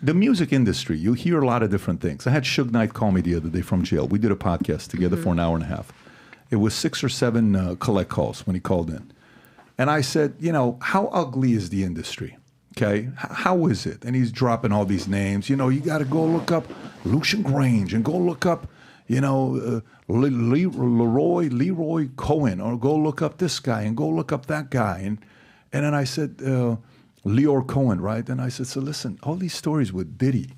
The music industry, you hear a lot of different things. I had Suge Knight call me the other day from jail. We did a podcast together for an hour and a half. It was 6 or 7 collect calls when he called in. And I said, you know, how ugly is the industry? Okay, how is it? And he's dropping all these names. You know, you got to go look up Lucian Grange and go look up, you know, Leroy Cohen, or go look up this guy and go look up that guy. And then I said, Leor Cohen, right? And I said, so listen, all these stories with Diddy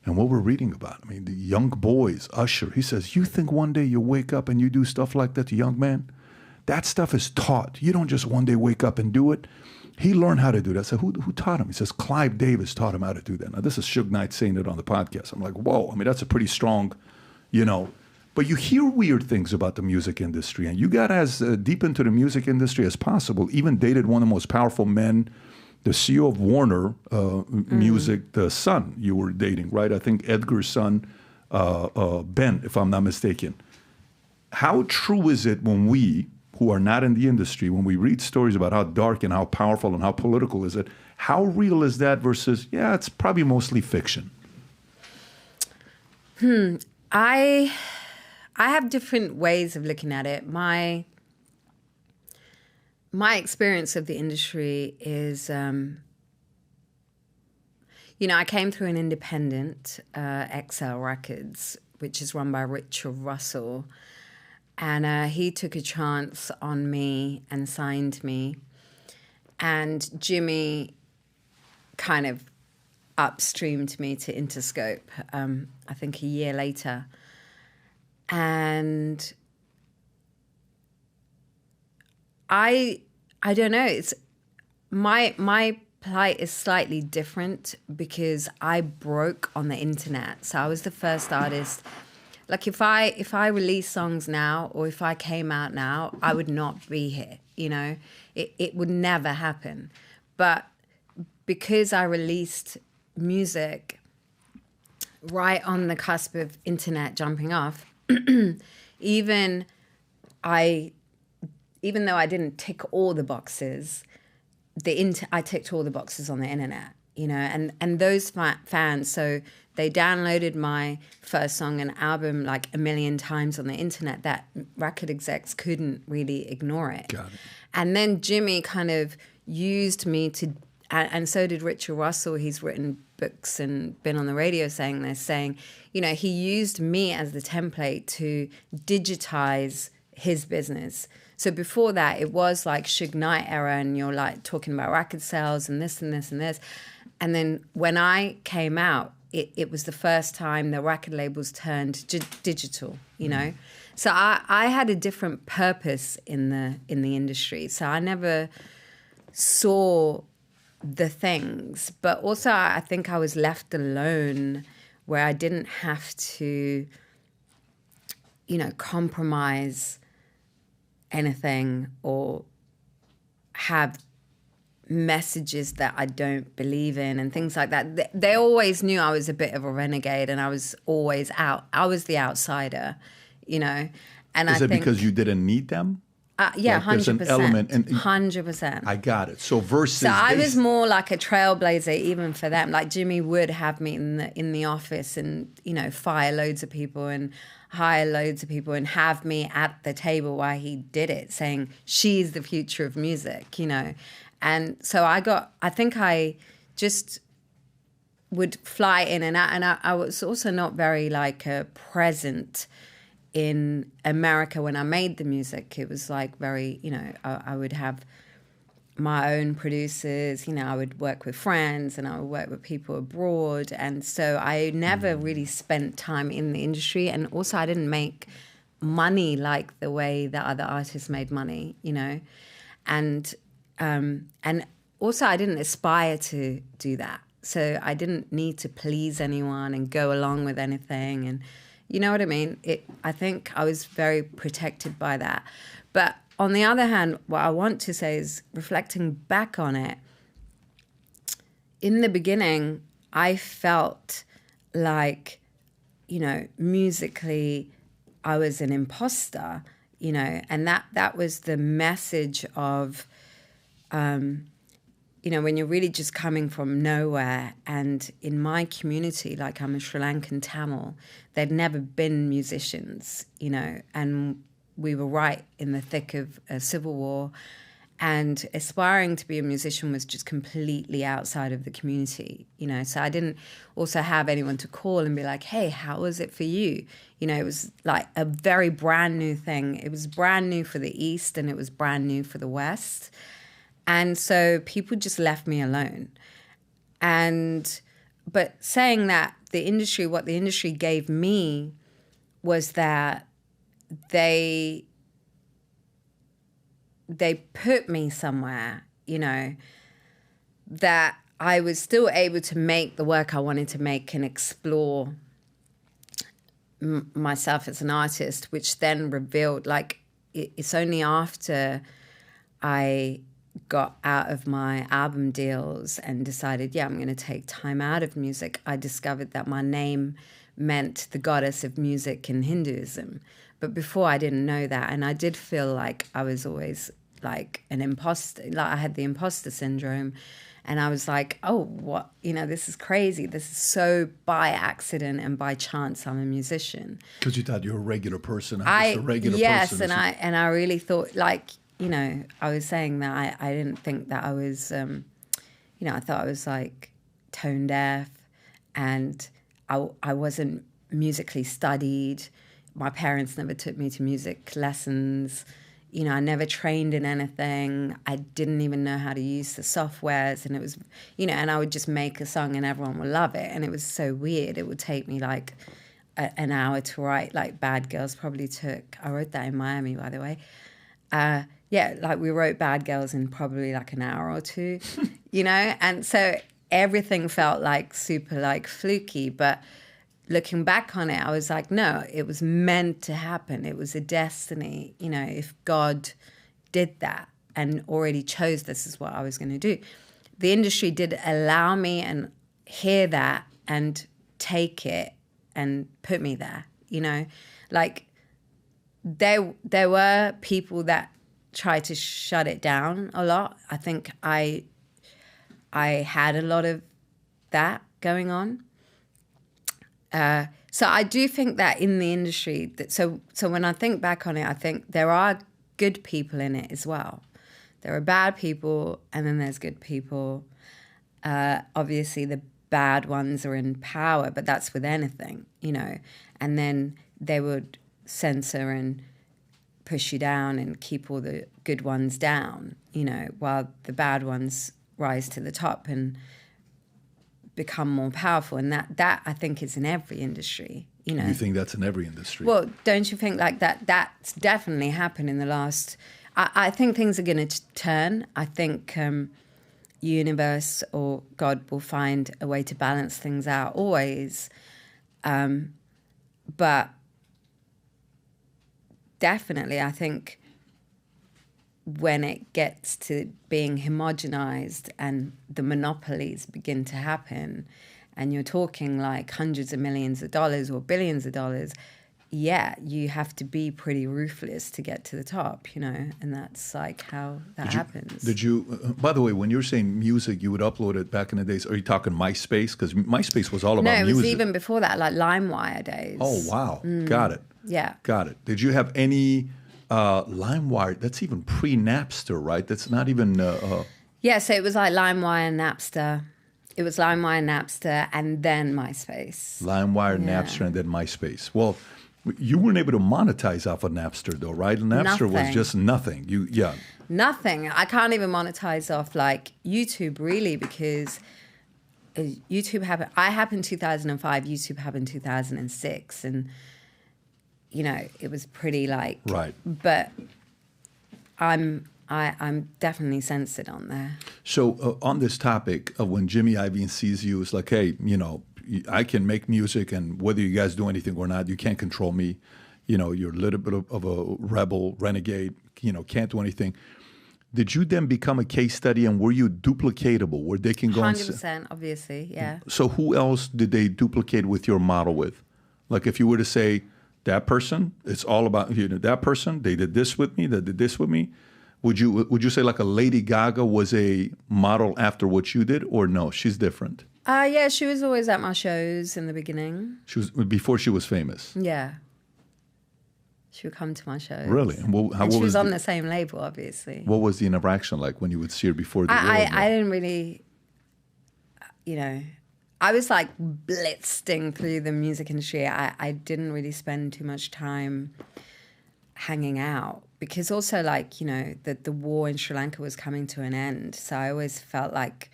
and what we're reading about, I mean, the young boys, Usher, he says, you think one day you wake up and you do stuff like that to young man? That stuff is taught. You don't just one day wake up and do it. He learned how to do that. I said, who taught him? He says, Clive Davis taught him how to do that. Now, this is Suge Knight saying it on the podcast. I'm like, whoa. I mean, that's a pretty strong, you know. But you hear weird things about the music industry, and you got as deep into the music industry as possible. Even dated one of the most powerful men, the CEO of Warner Music, the son you were dating, right? I think Edgar's son, Ben, if I'm not mistaken. How true is it when we, who are not in the industry, when we read stories about how dark and how powerful and how political is it, how real is that versus, yeah, it's probably mostly fiction? I have different ways of looking at it. My experience of the industry is, you know, I came through an independent, XL Records, which is run by Richard Russell. And he took a chance on me and signed me. And Jimmy kind of upstreamed me to Interscope, I think a year later. And I don't know, it's my plight is slightly different because I broke on the internet. So I was the first artist. Like if I release songs now, or if I came out now, I would not be here, you know? It would never happen. But because I released music right on the cusp of internet jumping off, even though I didn't tick all the boxes, I ticked all the boxes on the internet, you know? And those fans, so they downloaded my first song and album like 1 million times on the internet that record execs couldn't really ignore it. Got it. And then Jimmy kind of used me to, and so did Richard Russell. He's written books and been on the radio saying this, saying, you know, he used me as the template to digitize his business. So before that, it was like Suge Knight era, and you're like talking about record sales and this and this and this. And then when I came out, it was the first time the record labels turned digital, you know? So I had a different purpose in the industry. So I never saw the things. But also I think I was left alone where I didn't have to, you know, compromise anything or have messages that I don't believe in and things like that. They always knew I was a bit of a renegade and I was always out. I was the outsider, you know. And Is it because you didn't need them? Yeah, like 100%. There's an element. 100%. I got it. So versus... So I was more like a trailblazer even for them. Like Jimmy would have me in the office and, you know, fire loads of people and hire loads of people and have me at the table while he did it, saying, she's the future of music, you know. And so I think I just would fly in and out. And I was also not very like present in America when I made the music. It was like very, you know, I would have my own producers, you know, I would work with friends and I would work with people abroad. And so I never really spent time in the industry. And also I didn't make money like the way that other artists made money, you know. And also I didn't aspire to do that. So I didn't need to please anyone and go along with anything. And you know what I mean? I think I was very protected by that. But on the other hand, what I want to say is, reflecting back on it, in the beginning, I felt like, you know, musically, I was an imposter, you know, and that was the message of, you you know, when you're really just coming from nowhere. And in my community, like I'm a Sri Lankan Tamil, there'd never been musicians, you know, and we were right in the thick of a civil war. And aspiring to be a musician was just completely outside of the community, you know. So I didn't also have anyone to call and be like, hey, how was it for you? You know, it was like a very brand new thing. It was brand new for the East and it was brand new for the West. And so people just left me alone. But saying that, what the industry gave me was that they put me somewhere, you know, that I was still able to make the work I wanted to make and explore myself as an artist, which then revealed, like, it's only after I got out of my album deals and decided, yeah, I'm going to take time out of music, I discovered that my name meant the goddess of music in Hinduism. But before, I didn't know that. And I did feel like I was always like an imposter. Like I had the imposter syndrome. And I was like, oh, what? You know, this is crazy. This is so by accident and by chance I'm a musician. Because you thought you were a regular person. I'm just a regular person. Yes, and I really thought, like, you know, I was saying that I didn't think that I was, you know, I thought I was like tone deaf and I wasn't musically studied. My parents never took me to music lessons. You know, I never trained in anything. I didn't even know how to use the softwares. And it was, you know, and I would just make a song and everyone would love it. And it was so weird. It would take me like an hour to write. Like Bad Girls probably took, I wrote that in Miami, by the way. Yeah, like we wrote Bad Girls in probably like an hour or two, you know? And so everything felt like super like fluky. But looking back on it, I was like, no, it was meant to happen. It was a destiny. You know, if God did that and already chose this is what I was going to do. The industry did allow me and hear that and take it and put me there, you know. Like there were people that tried to shut it down a lot. I think I had a lot of that going on. So I do think that in the industry, so when I think back on it, I think there are good people in it as well. There are bad people and then there's good people. Obviously the bad ones are in power, but that's with anything, you know. And then they would censor and push you down and keep all the good ones down, you know, while the bad ones rise to the top and become more powerful. And that I think is in every industry, you know. You think that's in every industry? Well, don't you think like that's definitely happened in the last... I think things are going to turn. I think universe or God will find a way to balance things out always. But definitely, I think when it gets to being homogenized and the monopolies begin to happen and you're talking like hundreds of millions of dollars or billions of dollars, yeah, you have to be pretty ruthless to get to the top, you know, and that's like how that happens. Did you, by the way, when you're saying music, you would upload it back in the days, are you talking MySpace? Because MySpace was all about music. No, it was even before that, like LimeWire days. Oh, wow. Got it. Yeah. Got it. Did you have any LimeWire? That's even pre-Napster, right? That's not even... Yeah, so it was like LimeWire, Napster. It was LimeWire, Napster, and then MySpace. LimeWire, Napster, and then MySpace. Well, you weren't able to monetize off of Napster, though, right? Napster was just nothing. Nothing. I can't even monetize off like YouTube, really, because YouTube happened. I happened 2005. YouTube happened 2006, and you know it was pretty like. Right. But I'm definitely censored on there. So on this topic of when Jimmy Iovine sees you, it's like, hey, you know, I can make music, and whether you guys do anything or not, you can't control me. You know, you're a little bit of a rebel, renegade, you know, can't do anything. Did you then become a case study, and were you duplicatable, where they can go 100%, obviously, yeah. So who else did they duplicate with your model with? Like if you were to say, that person, it's all about, you know, that person, they did this with me, they did this with me. Would you say like a Lady Gaga was a model after what you did, or no? She's different. Yeah, she was always at my shows in the beginning. She was before she was famous. Yeah. She would come to my shows. Really? And she was on the same label, obviously. What was the interaction like when you would see her before the I didn't really, I was like blitzing through the music industry. I didn't really spend too much time hanging out because also like, the war in Sri Lanka was coming to an end. So I always felt like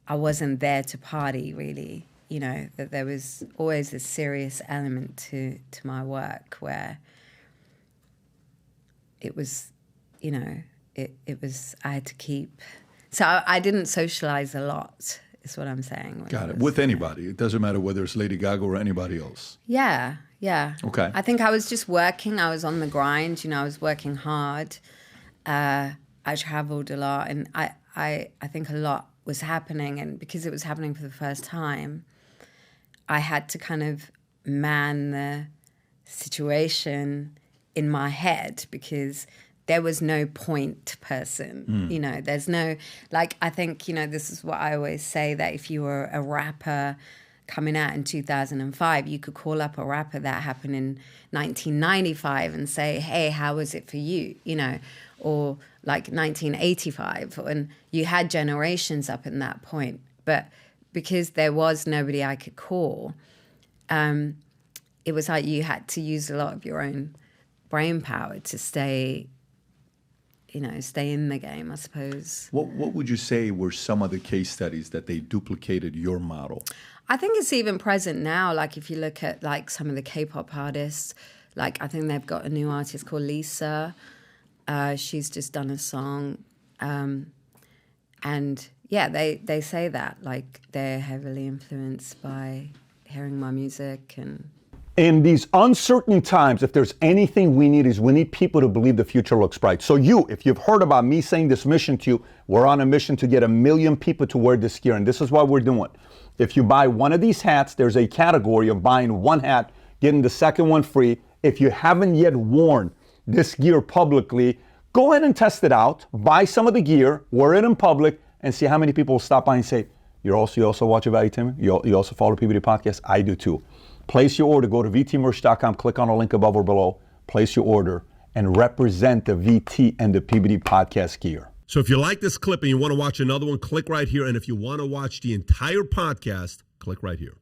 I wasn't there to party really, that there was always this serious element to my work where it was, it was, I had to keep, so I didn't socialize a lot, is what I'm saying. Got it. With anybody. It doesn't matter whether it's Lady Gaga or anybody else. Yeah. Okay. I think I was just working. I was on the grind, I was working hard. I traveled a lot and I think a lot was happening. And because it was happening for the first time, I had to kind of man the situation in my head because there was no point person, there's no, like, I think, this is what I always say, that if you were a rapper coming out in 2005, you could call up a rapper that happened in 1995 and say, hey, how was it for you? Or like 1985, and you had generations up in that point. But because there was nobody I could call, it was like you had to use a lot of your own brain power to stay in the game, I suppose. What would you say were some of the case studies that they duplicated your model? I think it's even present now. Like if you look at like some of the K-pop artists, like I think they've got a new artist called Lisa. She's just done a song. And yeah, they say that, like they're heavily influenced by hearing my music. And in these uncertain times, if there's anything we need people to believe the future looks bright. So if you've heard about me saying this mission to you, we're on a mission to get 1 million people to wear this gear. And this is what we're doing. If you buy one of these hats, there's a category of buying one hat, getting the second one free. If you haven't yet worn this gear publicly, go ahead and test it out. Buy some of the gear, wear it in public, and see how many people will stop by and say, you also watch Valuetainment? You also follow PBD Podcast? I do too. Place your order. Go to vtmerch.com, click on the link above or below, place your order, and represent the VT and the PBD Podcast gear. So if you like this clip and you want to watch another one, click right here. And if you want to watch the entire podcast, click right here.